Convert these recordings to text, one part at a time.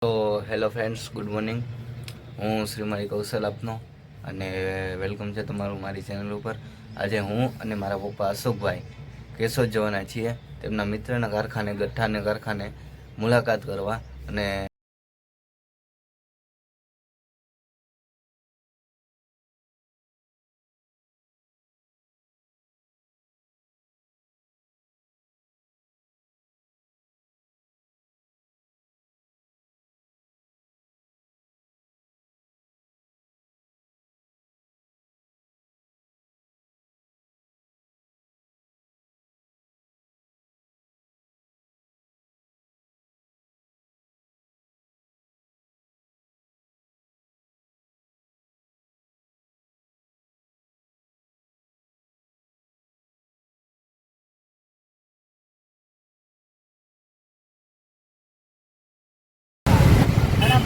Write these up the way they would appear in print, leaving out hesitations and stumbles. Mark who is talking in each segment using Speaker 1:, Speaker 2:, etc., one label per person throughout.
Speaker 1: તો hello friends, good morning. હું શ્રીમાળી કૌશલ આપનો અને વેલકમ છે તમારું મારી ચેનલ ઉપર. આજે હું અને મારા પપ્પા અશોકભાઈ કેશોદ જવાના છીએ તેમના મિત્રના કારખાને, ગઠ્ઠાને કારખાને મુલાકાત કરવા. અને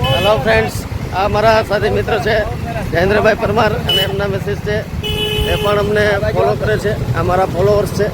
Speaker 2: હેલો ફ્રેન્ડ્સ, આ મારા સાથી મિત્ર છે જયેન્દ્રભાઈ પરમાર અને એમના મેસેજ છે એ પણ અમને ફોલો કરે છે. આ મારા ફોલોઅર્સ છે.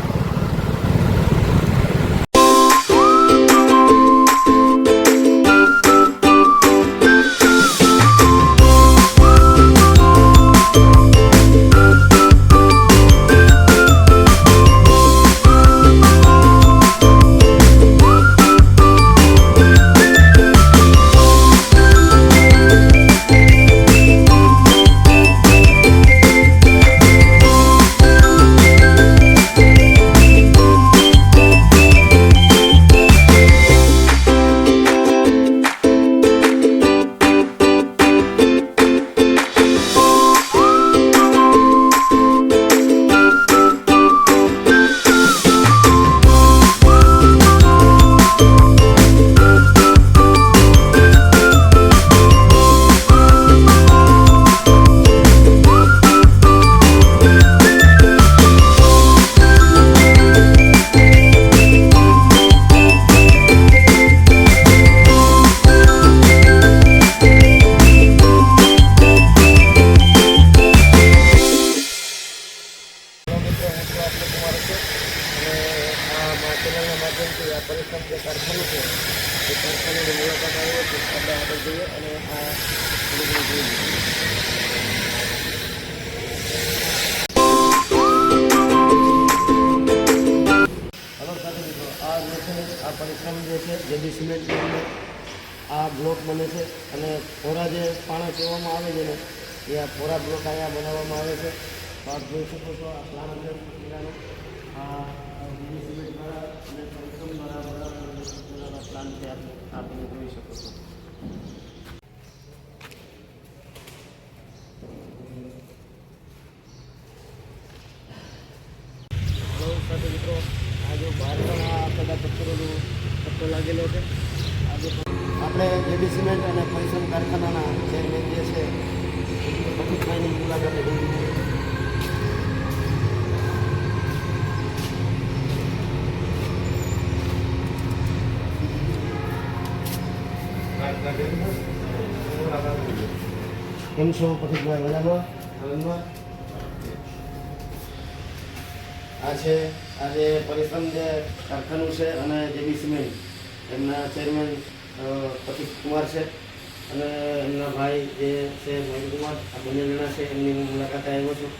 Speaker 2: ચેનલના માધ્યમથી આ પરિશ્રમ જે કારખાનું છે એ કારખાનાની મુલાકાત આવ્યો છે. આપણે આગળ જઈએ અને આ જોઈએ. હલો સાથે મિત્રો, આ જે છે આ પરિશ્રમ જે છે જેબી સિમેન્ટની અંદર આ બ્લોક બને છે અને ફોરા જે પાણા કહેવામાં આવે છે ને એ આ ફોરા બ્લોક અહીંયા બનાવવામાં આવે છે. તો આપ જોઈ શકો છો આ પ્લાન અંદર આ જેબી સિમેન્ટ દ્વારા અને પરિશ્રમ દ્વારા બનાવવાનો પ્લાન છે. આપણે જોઈ શકો છો. સાથે મિત્રો આ જો બહાર પણ આ બધા પથ્થરોનો પટ્ટો લાગેલો છે. આજે આપણે જેબી સિમેન્ટ અને પરિશ્રમ કારખાનાના ચેરમેન જે છે પથિકભાઈની મુલાકાતે જઈ છે. કેમ છો પથિકભાઈ? મજામાં? આ છે આજે પરિશ્રમ જે કારખાનું છે અને જેબી સિમેન્ટ એમના ચેરમેન પતિક કુમાર છે અને એમના ભાઈ જે છે મહેન્દ્ર કુમાર. આ બંને જણા છે, એમની હું મુલાકાતે આવ્યો છું.